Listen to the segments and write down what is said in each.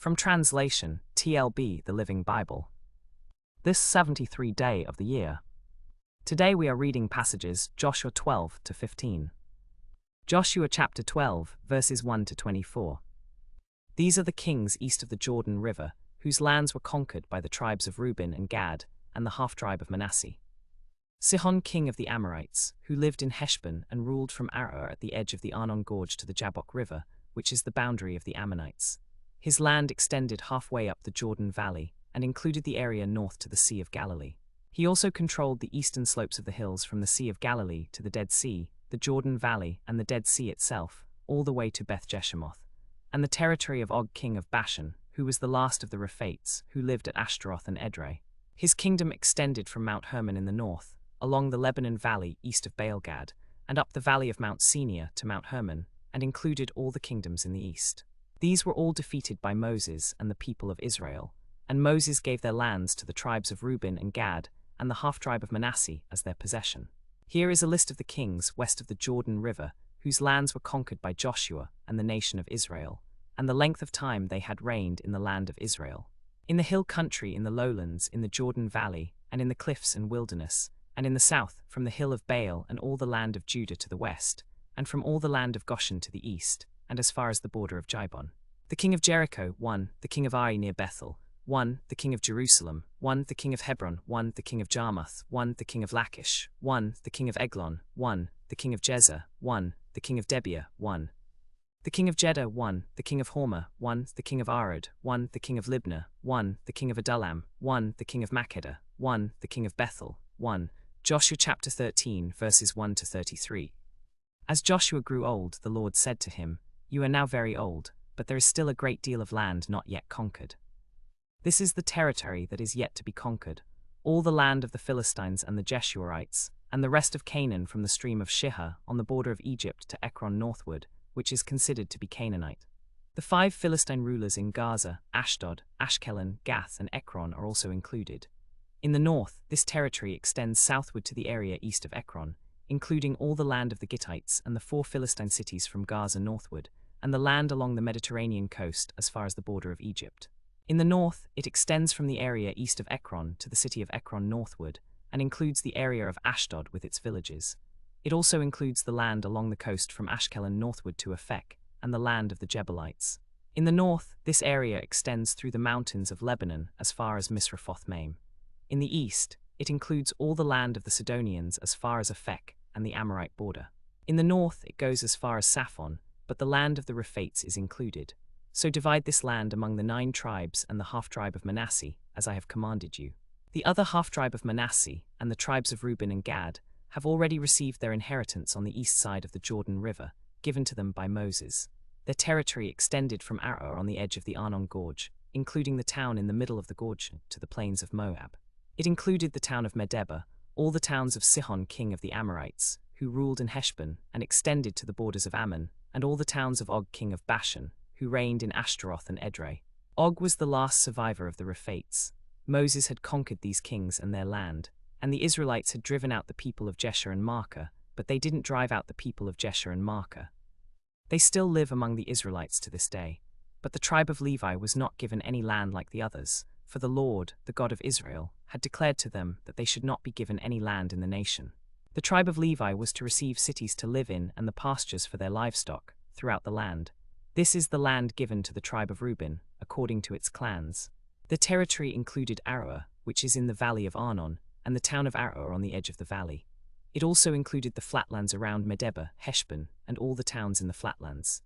From translation, TLB, the Living Bible. This 73rd day of the year. Today we are reading passages Joshua 12 to 15. Joshua chapter 12, verses 1 to 24. These are the kings east of the Jordan River, whose lands were conquered by the tribes of Reuben and Gad, and the half-tribe of Manasseh. Sihon king of the Amorites, who lived in Heshbon and ruled from Aroer at the edge of the Arnon Gorge to the Jabbok River, which is the boundary of the Ammonites. His land extended halfway up the Jordan Valley, and included the area north to the Sea of Galilee. He also controlled the eastern slopes of the hills from the Sea of Galilee to the Dead Sea, the Jordan Valley and the Dead Sea itself, all the way to Beth Jeshemoth, and the territory of Og king of Bashan, who was the last of the Rephaites, who lived at Ashtaroth and Edrei. His kingdom extended from Mount Hermon in the north, along the Lebanon Valley east of Baal-Gad, and up the valley of Mount Sinai to Mount Hermon, and included all the kingdoms in the east. These were all defeated by Moses and the people of Israel, and Moses gave their lands to the tribes of Reuben and Gad, and the half-tribe of Manasseh as their possession. Here is a list of the kings west of the Jordan River, whose lands were conquered by Joshua and the nation of Israel, and the length of time they had reigned in the land of Israel. In the hill country, in the lowlands, in the Jordan Valley, and in the cliffs and wilderness, and in the south, from the hill of Baal and all the land of Judah to the west, and from all the land of Goshen to the east, and as far as the border of Jibon. The king of Jericho, 1, the king of Ai near Bethel, 1, the king of Jerusalem, 1, the king of Hebron, 1, the king of Jarmuth, 1, the king of Lachish, 1, the king of Eglon, 1, the king of Jezer, 1, the king of Debir, 1, the king of Jeddah, 1, the king of Hormah, 1, the king of Arad, 1, the king of Libnah, 1, the king of Adullam, 1, the king of Makkedah, 1, the king of Bethel, 1. Joshua chapter 13, verses 1 to 33. As Joshua grew old, the Lord said to him, "You are now very old, but there is still a great deal of land not yet conquered. This is the territory that is yet to be conquered, all the land of the Philistines and the Jeshurites, and the rest of Canaan from the stream of Shihor on the border of Egypt to Ekron northward, which is considered to be Canaanite. The 5 Philistine rulers in Gaza, Ashdod, Ashkelon, Gath, and Ekron are also included. In the north, this territory extends southward to the area east of Ekron, including all the land of the Gittites and the 4 Philistine cities from Gaza northward, and the land along the Mediterranean coast as far as the border of Egypt. In the north, it extends from the area east of Ekron to the city of Ekron northward, and includes the area of Ashdod with its villages. It also includes the land along the coast from Ashkelon northward to Aphek, and the land of the Jebuelites. In the north, this area extends through the mountains of Lebanon as far as Misrephoth-Maim. In the east, it includes all the land of the Sidonians as far as Aphek and the Amorite border. In the north, it goes as far as Saphon, but the land of the Rephaites is included. So divide this land among the 9 tribes and the half-tribe of Manasseh, as I have commanded you. The other half-tribe of Manasseh, and the tribes of Reuben and Gad, have already received their inheritance on the east side of the Jordan River, given to them by Moses. Their territory extended from Aroer on the edge of the Arnon Gorge, including the town in the middle of the gorge, to the plains of Moab. It included the town of Medeba, all the towns of Sihon king of the Amorites, who ruled in Heshbon, and extended to the borders of Ammon, and all the towns of Og king of Bashan, who reigned in Ashtaroth and Edrei. Og was the last survivor of the Rephaites. Moses had conquered these kings and their land, and the Israelites had driven out the people of Jesher and Maacah, but they didn't drive out the people of Jesher and Maacah. They still live among the Israelites to this day, but the tribe of Levi was not given any land like the others, for the Lord, the God of Israel, had declared to them that they should not be given any land in the nation. The tribe of Levi was to receive cities to live in and the pastures for their livestock, throughout the land. This is the land given to the tribe of Reuben, according to its clans. The territory included Aroer, which is in the valley of Arnon, and the town of Aroer on the edge of the valley. It also included the flatlands around Medeba, Heshbon, and all the towns in the flatlands.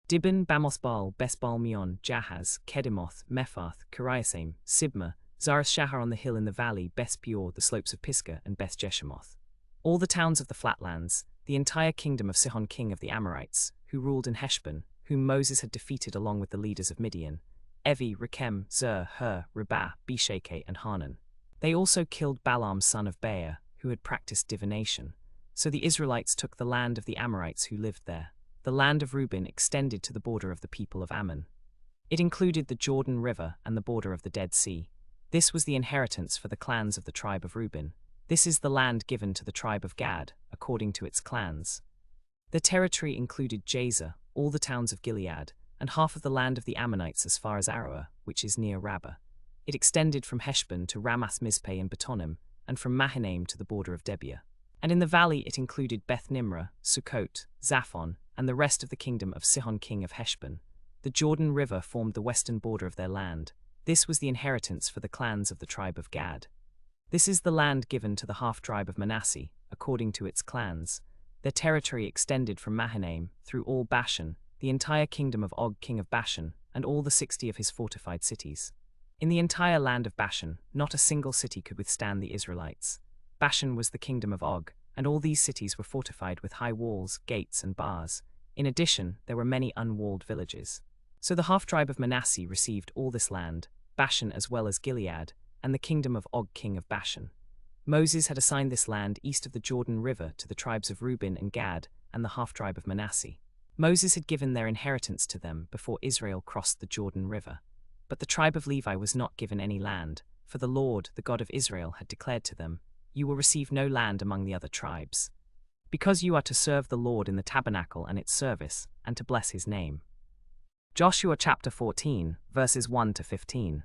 Dibon, Bamoth-baal, Beth-baal-meon, Jahaz, Kedemoth, Mephath, Kiriasaim, Sibmah, Zaresh-Shahar on the hill in the valley, Beth-peor, the slopes of Pisgah, and Beth-Jeshemoth. All the towns of the flatlands, the entire kingdom of Sihon king of the Amorites, who ruled in Heshbon, whom Moses had defeated along with the leaders of Midian, Evi, Rechem, Zur, Hur, Rebah, Beshekeh, and Hanan. They also killed Balaam son of Beor, who had practiced divination. So the Israelites took the land of the Amorites who lived there. The land of Reuben extended to the border of the people of Ammon. It included the Jordan River and the border of the Dead Sea. This was the inheritance for the clans of the tribe of Reuben. This is the land given to the tribe of Gad, according to its clans. The territory included Jazer, all the towns of Gilead, and half of the land of the Ammonites as far as Aroer, which is near Rabbah. It extended from Heshbon to Ramath-Mizpeh in Betonim, and from Mahanaim to the border of Debir. And in the valley it included Beth-Nimrah, Sukkot, Zaphon, and the rest of the kingdom of Sihon king of Heshbon. The Jordan River formed the western border of their land. This was the inheritance for the clans of the tribe of Gad. This is the land given to the half-tribe of Manasseh, according to its clans. Their territory extended from Mahanaim through all Bashan, the entire kingdom of Og king of Bashan, and all the 60 of his fortified cities. In the entire land of Bashan, not a single city could withstand the Israelites. Bashan was the kingdom of Og, and all these cities were fortified with high walls, gates, and bars. In addition, there were many unwalled villages. So the half-tribe of Manasseh received all this land, Bashan as well as Gilead, and the kingdom of Og king of Bashan. Moses had assigned this land east of the Jordan River to the tribes of Reuben and Gad and the half-tribe of Manasseh. Moses had given their inheritance to them before Israel crossed the Jordan River. But the tribe of Levi was not given any land, for the Lord, the God of Israel, had declared to them, "You will receive no land among the other tribes, because you are to serve the Lord in the tabernacle and its service, and to bless his name." Joshua chapter 14, verses 1 to 15.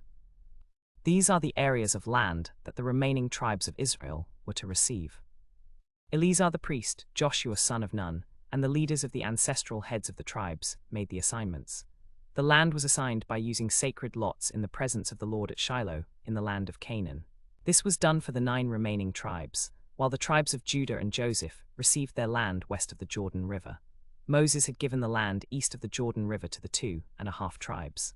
These are the areas of land that the remaining tribes of Israel were to receive. Eleazar the priest, Joshua son of Nun, and the leaders of the ancestral heads of the tribes made the assignments. The land was assigned by using sacred lots in the presence of the Lord at Shiloh, in the land of Canaan. This was done for the 9 remaining tribes, while the tribes of Judah and Joseph received their land west of the Jordan River. Moses had given the land east of the Jordan River to the 2.5 tribes.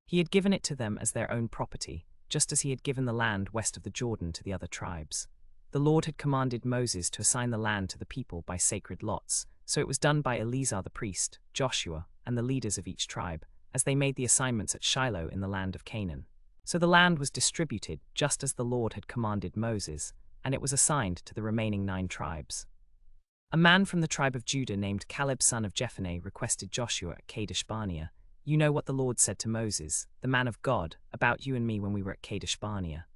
He had given it to them as their own property, just as he had given the land west of the Jordan to the other tribes. The Lord had commanded Moses to assign the land to the people by sacred lots, so it was done by Eleazar the priest, Joshua, and the leaders of each tribe, as they made the assignments at Shiloh in the land of Canaan. So the land was distributed just as the Lord had commanded Moses, and it was assigned to the remaining 9 tribes. A man from the tribe of Judah named Caleb son of Jephunneh requested Joshua at Kadesh Barnea, "You know what the Lord said to Moses, the man of God, about you and me when we were at Kadesh Barnea.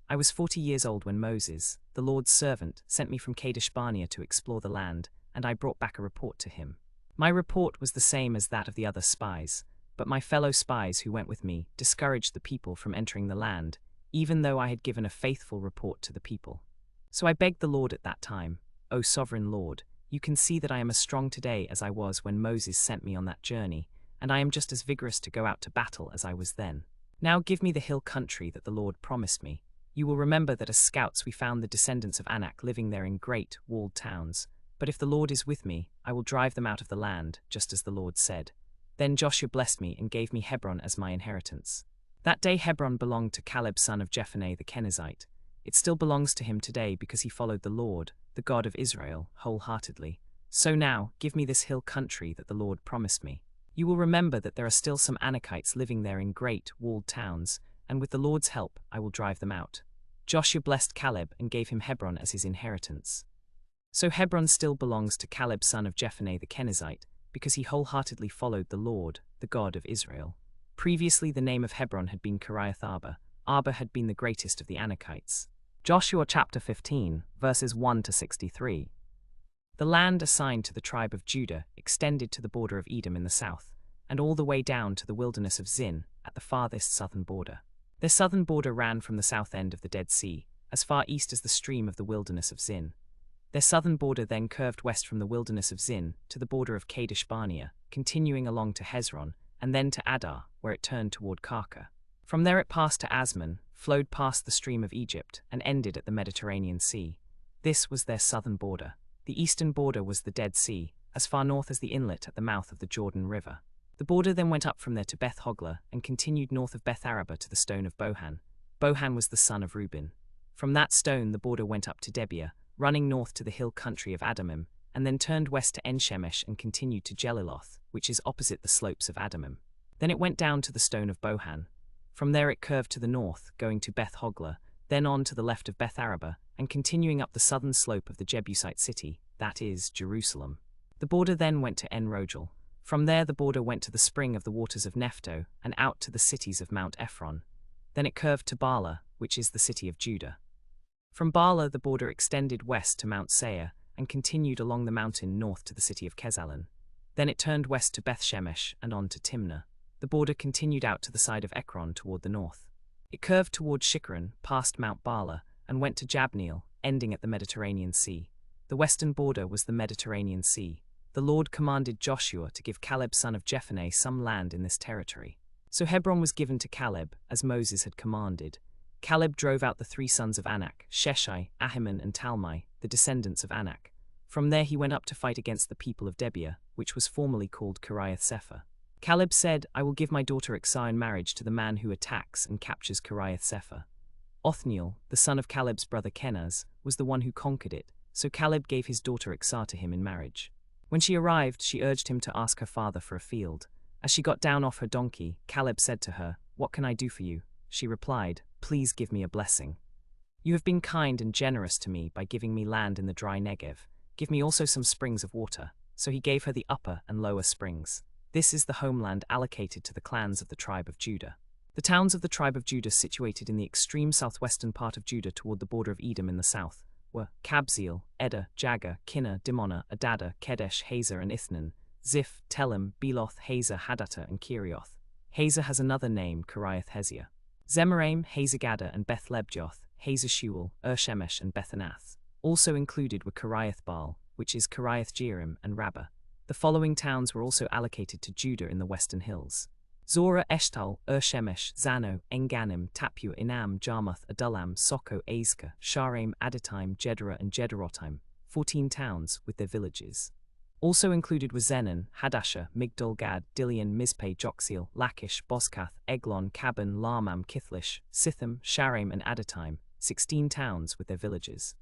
I was 40 years old when Moses, the Lord's servant, sent me from Kadesh Barnea to explore the land, and I brought back a report to him. My report was the same as that of the other spies, but my fellow spies who went with me discouraged the people from entering the land, even though I had given a faithful report to the people. So I begged the Lord at that time, 'O sovereign Lord, you can see that I am as strong today as I was when Moses sent me on that journey, and I am just as vigorous to go out to battle as I was then. Now give me the hill country that the Lord promised me. You will remember that as scouts we found the descendants of Anak living there in great, walled towns. But if the Lord is with me, I will drive them out of the land, just as the Lord said.' Then Joshua blessed me and gave me Hebron as my inheritance. That day Hebron belonged to Caleb son of Jephunneh the Kenizzite. It still belongs to him today because he followed the Lord, the God of Israel, wholeheartedly. So now, give me this hill country that the Lord promised me. You will remember that there are still some Anakites living there in great, walled towns, and with the Lord's help I will drive them out." Joshua blessed Caleb and gave him Hebron as his inheritance. So Hebron still belongs to Caleb son of Jephunneh the Kenizzite, because he wholeheartedly followed the Lord, the God of Israel. Previously the name of Hebron had been Kiriath Arba. Arba had been the greatest of the Anakites. Joshua chapter 15, verses 1 to 63. The land assigned to the tribe of Judah extended to the border of Edom in the south, and all the way down to the wilderness of Zin at the farthest southern border. Their southern border ran from the south end of the Dead Sea, as far east as the stream of the wilderness of Zin. Their southern border then curved west from the wilderness of Zin to the border of Kadesh Barnea, continuing along to Hezron, and then to Adar, where it turned toward Karka. From there it passed to Asmon, flowed past the stream of Egypt, and ended at the Mediterranean Sea. This was their southern border. The eastern border was the Dead Sea, as far north as the inlet at the mouth of the Jordan River. The border then went up from there to Beth Hogla and continued north of Beth Araba to the stone of Bohan. Bohan was the son of Reuben. From that stone the border went up to Debir, running north to the hill country of Adamim, and then turned west to En-Shemesh and continued to Jeliloth, which is opposite the slopes of Adamim. Then it went down to the stone of Bohan. From there it curved to the north, going to Beth Hogla, then on to the left of Beth Araba, and continuing up the southern slope of the Jebusite city, that is, Jerusalem. The border then went to En-Rogel. From there the border went to the spring of the waters of Nephto, and out to the cities of Mount Ephron. Then it curved to Baalah, which is the city of Judah. From Baalah the border extended west to Mount Seir, and continued along the mountain north to the city of Kesalon. Then it turned west to Beth Shemesh and on to Timnah. The border continued out to the side of Ekron toward the north. It curved toward Shikkeron, past Mount Bala, and went to Jabneel, ending at the Mediterranean Sea. The western border was the Mediterranean Sea. The Lord commanded Joshua to give Caleb son of Jephunneh some land in this territory. So Hebron was given to Caleb, as Moses had commanded. Caleb drove out the 3 sons of Anak, Sheshai, Ahiman and Talmai, the descendants of Anak. From there he went up to fight against the people of Debir, which was formerly called Kiriath-Sepher. Caleb said, I will give my daughter Iksah in marriage to the man who attacks and captures Kiriath-Sepher. Othniel, the son of Caleb's brother Kenaz, was the one who conquered it, so Caleb gave his daughter Iksah to him in marriage. When she arrived, she urged him to ask her father for a field. As she got down off her donkey, Caleb said to her, What can I do for you? She replied, Please give me a blessing. You have been kind and generous to me by giving me land in the dry Negev. Give me also some springs of water. So he gave her the upper and lower springs. This is the homeland allocated to the clans of the tribe of Judah. The towns of the tribe of Judah situated in the extreme southwestern part of Judah toward the border of Edom in the south were Kabzeel, Eder, Jagar, Kinnah, Dimonah, Adada, Kedesh, Hazer and Ithnan, Ziph, Telem, Beloth, Hazer, Hadattah and Kerioth. Hazer has another name, Kiriath-Hezir. Zemaraim, Hazer-Gaddah and Beth-Lebjoth, Hazer-Shual, Shemesh and Bethanath. Also included were Kiriath-Baal, which is Kiriath-Jearim and Rabbah. The following towns were also allocated to Judah in the western hills: Zorah, Eshtaol, Shemesh, Zano, Enganim, Tapua, Inam, Jarmuth, Adullam, Soko, Azekah, Shaaraim, Adatime, Gederah and Gederotaim, 14 towns with their villages. Also included were Zenon, Hadashah, Migdol Gad, Dilian, Mizpeh, Jokzeel, Lachish, Bozkath, Eglon, Kaban, Lahmam, Kithlish, Sithim, Shaaraim and Adatime, 16 towns with their villages.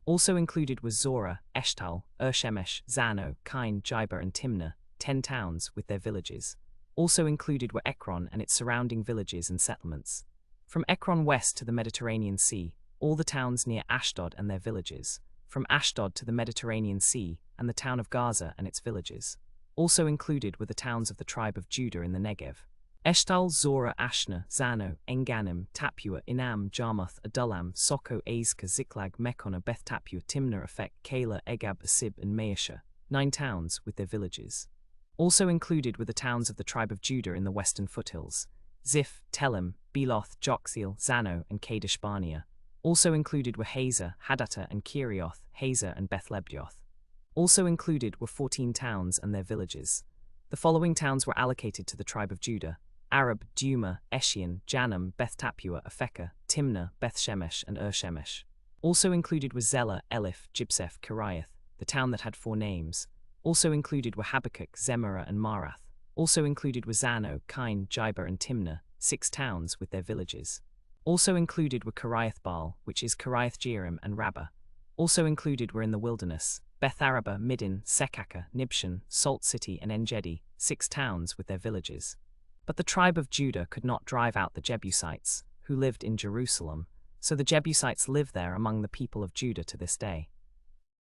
Also included was Zorah, Eshtaol, Shemesh, Zano, Kain, Jibah and Timnah, 10 towns with their villages. Also included were Ekron and its surrounding villages and settlements. From Ekron west to the Mediterranean Sea, all the towns near Ashdod and their villages. From Ashdod to the Mediterranean Sea, and the town of Gaza and its villages. Also included were the towns of the tribe of Judah in the Negev: Eshtaol, Zorah, Ashna, Zano, Enganim, Tapua, Inam, Jarmuth, Adullam, Soko, Azekah, Ziklag, Mechonah, Beth Tapua, Timnah, Afek, Kala, Egab, Asib and Maashah, 9 towns with their villages. Also included were the towns of the tribe of Judah in the western foothills: Ziph, Telem, Beloth, Jokzeel, Zano and Kadesh Barnea. Also included were Hazer, Hadattah and Kerioth, Hazer and Beth-Lebjoth. Also included were 14 towns and their villages. The following towns were allocated to the tribe of Judah: Arab, Duma, Eshion, Janam, Beth Tapua, Afekah, Timnah, Beth Shemesh and Shemesh. Also included were Zelah, Eliph, Jibseph, Kiriath, the town that had 4 names. Also included were Habakkuk, Zemarah and Marath. Also included were Zano, Kain, Jibah and Timnah, 6 towns with their villages. Also included were Kiriath-Baal, which is Kiriath-Jearim and Rabbah. Also included were in the wilderness: Beth Arabah, Middin, Sekakah, Nibshan, Salt City and En-Gedi, 6 towns with their villages. But the tribe of Judah could not drive out the Jebusites, who lived in Jerusalem, so the Jebusites live there among the people of Judah to this day.